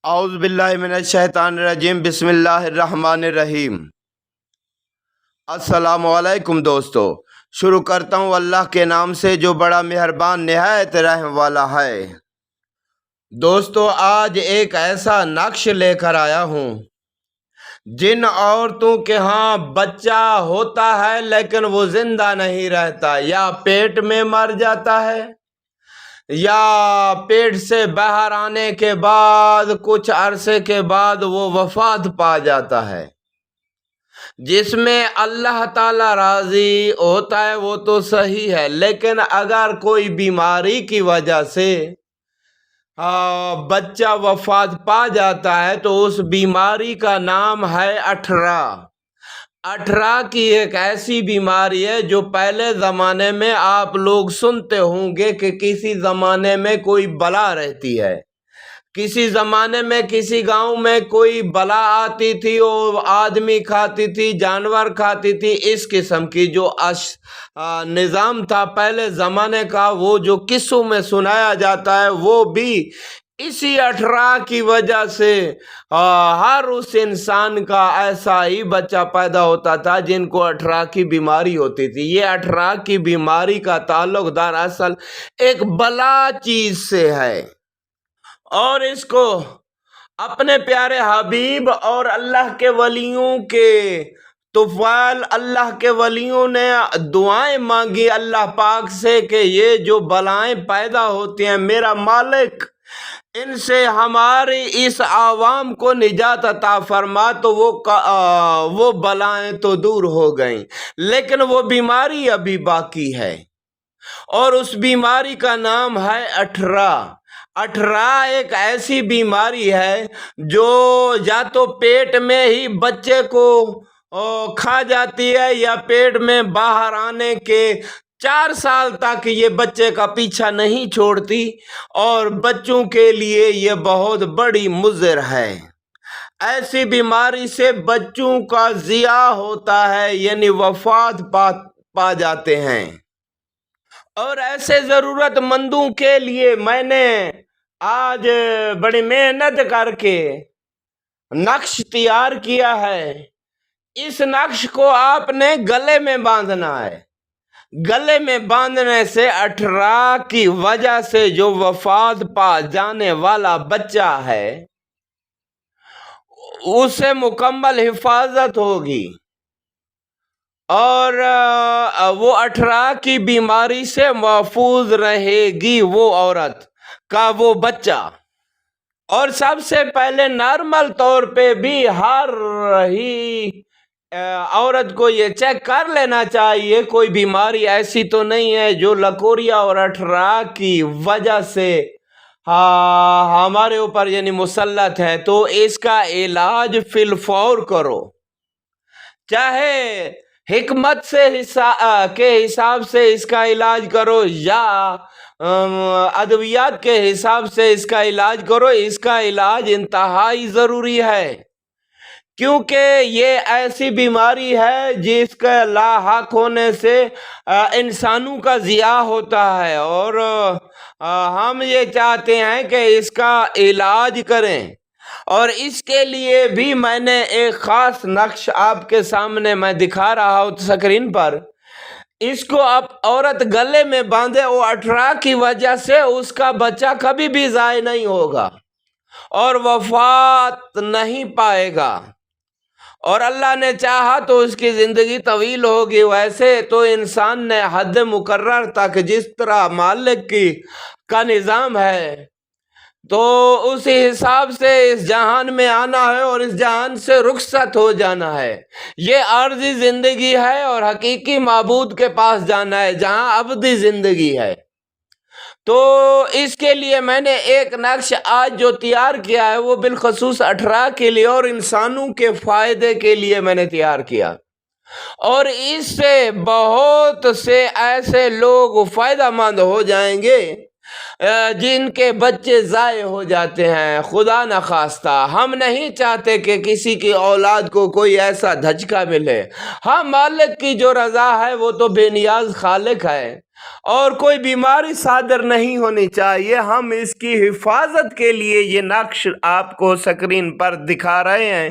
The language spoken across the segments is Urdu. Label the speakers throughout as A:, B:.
A: اعوذ باللہ من الشیطان الرجیم، بسم اللہ الرحمن الرحیم۔ السلام علیکم دوستو، شروع کرتا ہوں اللہ کے نام سے جو بڑا مہربان نہایت رحم والا ہے۔ دوستو، آج ایک ایسا نقش لے کر آیا ہوں جن عورتوں کے ہاں بچہ ہوتا ہے لیکن وہ زندہ نہیں رہتا، یا پیٹ میں مر جاتا ہے یا پیٹ سے باہر آنے کے بعد کچھ عرصے کے بعد وہ وفات پا جاتا ہے۔ جس میں اللہ تعالی راضی ہوتا ہے وہ تو صحیح ہے، لیکن اگر کوئی بیماری کی وجہ سے بچہ وفات پا جاتا ہے تو اس بیماری کا نام ہے اٹھرا۔ اٹھرا کی ایک ایسی بیماری ہے جو پہلے زمانے میں آپ لوگ سنتے ہوں گے کہ کسی زمانے میں کوئی بلا رہتی ہے، کسی زمانے میں کسی گاؤں میں کوئی بلا آتی تھی، وہ آدمی کھاتی تھی، جانور کھاتی تھی، اس قسم کی جو نظام تھا پہلے زمانے کا، وہ جو قصوں میں سنایا جاتا ہے وہ بھی اسی اٹھرا کی وجہ سے ہر اس انسان کا ایسا ہی بچہ پیدا ہوتا تھا جن کو اٹھرا کی بیماری ہوتی تھی۔ یہ اٹھرا کی بیماری کا تعلق دراصل ایک بلا چیز سے ہے، اور اس کو اپنے پیارے حبیب اور اللہ کے ولیوں کے طفیل اللہ کے ولیوں نے دعائیں مانگی اللہ پاک سے کہ یہ جو بلائیں پیدا ہوتی ہیں میرا مالک ان سے ہماری اس عوام کو نجات عطا فرما، تو وہ بلائیں تو دور ہو گئیں، لیکن وہ بیماری ابھی باقی ہے، اور اس بیماری کا نام ہے اٹھرا۔ اٹھرا ایک ایسی بیماری ہے جو یا تو پیٹ میں ہی بچے کو کھا جاتی ہے یا پیٹ میں باہر آنے کے 4 سال تک یہ بچے کا پیچھا نہیں چھوڑتی، اور بچوں کے لیے یہ بہت بڑی مضر ہے۔ ایسی بیماری سے بچوں کا ضیاع ہوتا ہے، یعنی وفات پا جاتے ہیں، اور ایسے ضرورت مندوں کے لیے میں نے آج بڑی محنت کر کے نقش تیار کیا ہے۔ اس نقش کو آپ نے گلے میں باندھنا ہے۔ گلے میں باندھنے سے اٹھرا کی وجہ سے جو وفات پا جانے والا بچہ ہے اسے مکمل حفاظت ہوگی، اور وہ اٹھرا کی بیماری سے محفوظ رہے گی وہ عورت کا وہ بچہ۔ اور سب سے پہلے نارمل طور پہ بھی ہر ہی عورت کو یہ چیک کر لینا چاہیے کوئی بیماری ایسی تو نہیں ہے جو لکوریا اور اٹھرا کی وجہ سے ہمارے اوپر یعنی مسلط ہے، تو اس کا علاج فی الفور کرو، چاہے حکمت سے کے حساب سے اس کا علاج کرو یا ادویات کے حساب سے اس کا علاج کرو۔ اس کا علاج انتہائی ضروری ہے، کیونکہ یہ ایسی بیماری ہے جس کا لاحق ہونے سے انسانوں کا ضیاع ہوتا ہے، اور ہم یہ چاہتے ہیں کہ اس کا علاج کریں، اور اس کے لیے بھی میں نے ایک خاص نقش آپ کے سامنے میں دکھا رہا ہوں اسکرین پر۔ اس کو اب عورت گلے میں باندھے، وہ اٹھرا کی وجہ سے اس کا بچہ کبھی بھی ضائع نہیں ہوگا اور وفات نہیں پائے گا، اور اللہ نے چاہا تو اس کی زندگی طویل ہوگی۔ ویسے تو انسان نے حد مقرر تک جس طرح مالک کا نظام ہے تو اسی حساب سے اس جہان میں آنا ہے اور اس جہان سے رخصت ہو جانا ہے۔ یہ عارضی زندگی ہے اور حقیقی معبود کے پاس جانا ہے جہاں ابدی زندگی ہے۔ تو اس کے لیے میں نے ایک نقش آج جو تیار کیا ہے وہ بالخصوص اٹھرا کے لیے اور انسانوں کے فائدے کے لیے میں نے تیار کیا، اور اس سے بہت سے ایسے لوگ فائدہ مند ہو جائیں گے جن کے بچے ضائع ہو جاتے ہیں، خدا نخواستہ ہم نہیں چاہتے کہ کسی کی اولاد کو کوئی ایسا دھچکا ملے۔ ہاں، مالک کی جو رضا ہے وہ تو بے نیاز خالق ہے، اور کوئی بیماری صادر نہیں ہونی چاہیے۔ ہم اس کی حفاظت کے لیے یہ نقش آپ کو سکرین پر دکھا رہے ہیں،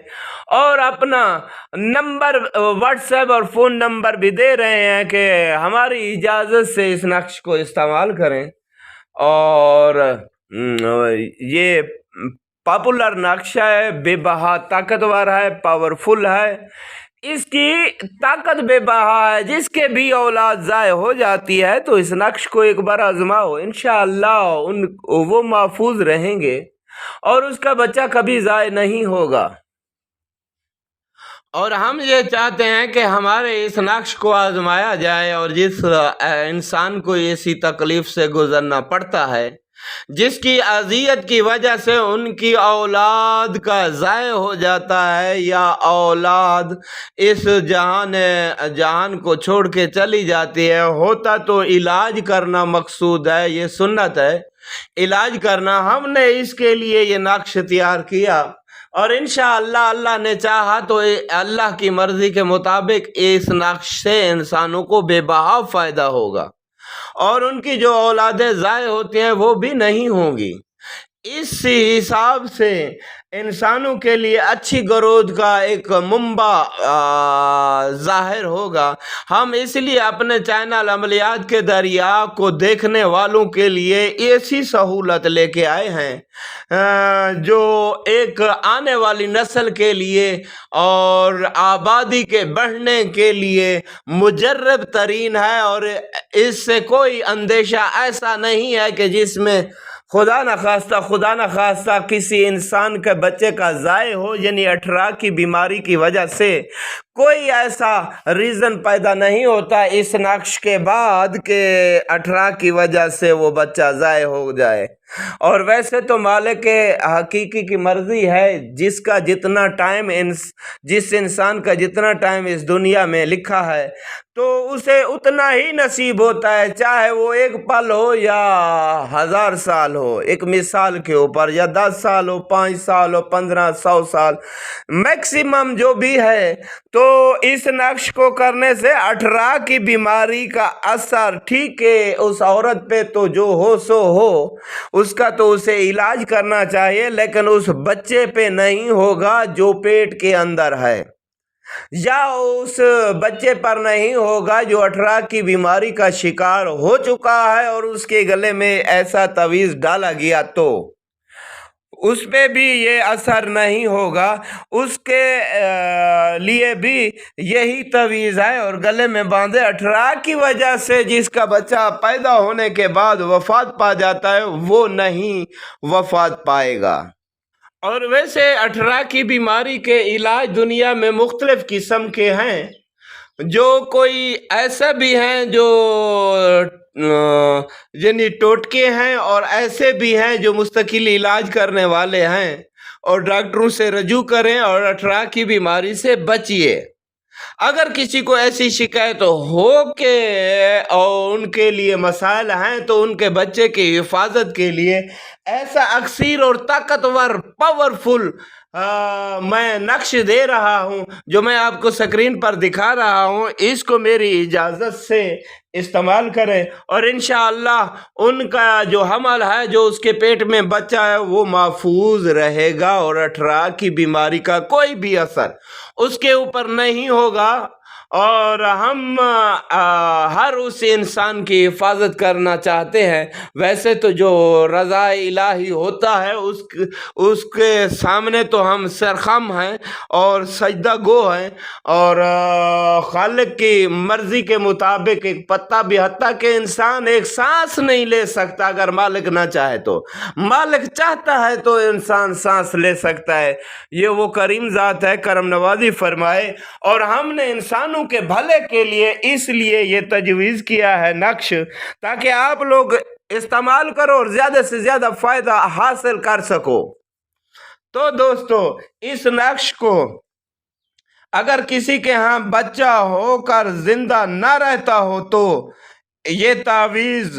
A: اور اپنا نمبر واٹس ایپ اور فون نمبر بھی دے رہے ہیں کہ ہماری اجازت سے اس نقش کو استعمال کریں۔ اور یہ پاپولر نقشہ ہے، بے بہا طاقتور ہے، پاورفل ہے، اس کی طاقت بے بہا ہے۔ جس کے بھی اولاد ضائع ہو جاتی ہے تو اس نقش کو ایک بار آزماؤ، انشاءاللہ وہ محفوظ رہیں گے اور اس کا بچہ کبھی ضائع نہیں ہوگا۔ اور ہم یہ چاہتے ہیں کہ ہمارے اس نقش کو آزمایا جائے، اور جس انسان کو ایسی تکلیف سے گزرنا پڑتا ہے، جس کی اذیت کی وجہ سے ان کی اولاد کا ضائع ہو جاتا ہے، یا اولاد اس جہان کو چھوڑ کے چلی جاتی ہے، ہوتا تو علاج کرنا مقصود ہے، یہ سنت ہے علاج کرنا۔ ہم نے اس کے لیے یہ نقش تیار کیا، اور انشاءاللہ اللہ نے چاہا تو اللہ کی مرضی کے مطابق اس نقش سے انسانوں کو بے بہا فائدہ ہوگا، اور ان کی جو اولادیں ضائع ہوتی ہیں وہ بھی نہیں ہوں گی۔ اس حساب سے انسانوں کے لیے اچھی گروتھ کا ایک منبع ظاہر ہوگا۔ ہم اس لیے اپنے چینل عملیات کے دریا کو دیکھنے والوں کے لیے ایسی سہولت لے کے آئے ہیں جو ایک آنے والی نسل کے لیے اور آبادی کے بڑھنے کے لیے مجرب ترین ہے، اور اس سے کوئی اندیشہ ایسا نہیں ہے کہ جس میں خدا نخواستہ کسی انسان کے بچے کا ضائع ہو، یعنی اٹھرا کی بیماری کی وجہ سے کوئی ایسا ریزن پیدا نہیں ہوتا اس نقش کے بعد کہ اٹھرا کی وجہ سے وہ بچہ ضائع ہو جائے۔ اور ویسے تو مالک حقیقی کی مرضی ہے، جس انسان کا جتنا ٹائم اس دنیا میں لکھا ہے تو اسے اتنا ہی نصیب ہوتا ہے، چاہے وہ ایک پل ہو یا 1000 سال ہو، ایک مثال کے اوپر، یا 10 سال ہو، 5 سال ہو، 15، 100 سال میکسیمم جو بھی ہے۔ تو اس نقش کو کرنے سے اٹھرا کی بیماری کا اثر ٹھیک ہے اس عورت پہ تو جو ہو سو ہو، اس کا تو اسے علاج کرنا چاہیے، لیکن اس بچے پہ نہیں ہوگا جو پیٹ کے اندر ہے، یا اس بچے پر نہیں ہوگا جو اٹھرا کی بیماری کا شکار ہو چکا ہے اور اس کے گلے میں ایسا تعویذ ڈالا گیا تو اس پہ بھی یہ اثر نہیں ہوگا۔ اس کے لیے بھی یہی تعویذ ہے، اور گلے میں باندھے۔ اٹھرا کی وجہ سے جس کا بچہ پیدا ہونے کے بعد وفات پا جاتا ہے وہ نہیں وفات پائے گا۔ اور ویسے اٹھرا کی بیماری کے علاج دنیا میں مختلف قسم کے ہیں، جو کوئی ایسا بھی ہیں جو یعنی ٹوٹکے ہیں، اور ایسے بھی ہیں جو مستقل علاج کرنے والے ہیں، اور ڈاکٹروں سے رجوع کریں اور اٹھرا کی بیماری سے بچیے۔ اگر کسی کو ایسی شکایت ہو کہ اور ان کے لیے مسائل ہیں تو ان کے بچے کی حفاظت کے لیے ایسا اکثیر اور طاقتور پاورفل میں نقش دے رہا ہوں جو میں آپ کو سکرین پر دکھا رہا ہوں، اس کو میری اجازت سے استعمال کریں، اور انشاءاللہ ان کا جو حمل ہے، جو اس کے پیٹ میں بچہ ہے، وہ محفوظ رہے گا، اور اٹھرا کی بیماری کا کوئی بھی اثر اس کے اوپر نہیں ہوگا۔ اور ہم ہر اس انسان کی حفاظت کرنا چاہتے ہیں۔ ویسے تو جو رضا الہی ہوتا ہے اس کے سامنے تو ہم سرخم ہیں اور سجدہ گو ہیں، اور خالق کی مرضی کے مطابق ایک پتا بھی، حتیٰ کہ انسان ایک سانس نہیں لے سکتا اگر مالک نہ چاہے تو، مالک چاہتا ہے تو انسان سانس لے سکتا ہے۔ یہ وہ کریم ذات ہے، کرم نوازی فرمائے۔ اور ہم نے انسانوں کے بھلے کے لیے اس لیے یہ تجویز کیا ہے نقش، تاکہ آپ لوگ استعمال کرو اور زیادہ سے زیادہ فائدہ حاصل کر سکو۔ تو دوستو، اس نقش کو اگر کسی کے ہاں بچہ ہو کر زندہ نہ رہتا ہو تو یہ تعویذ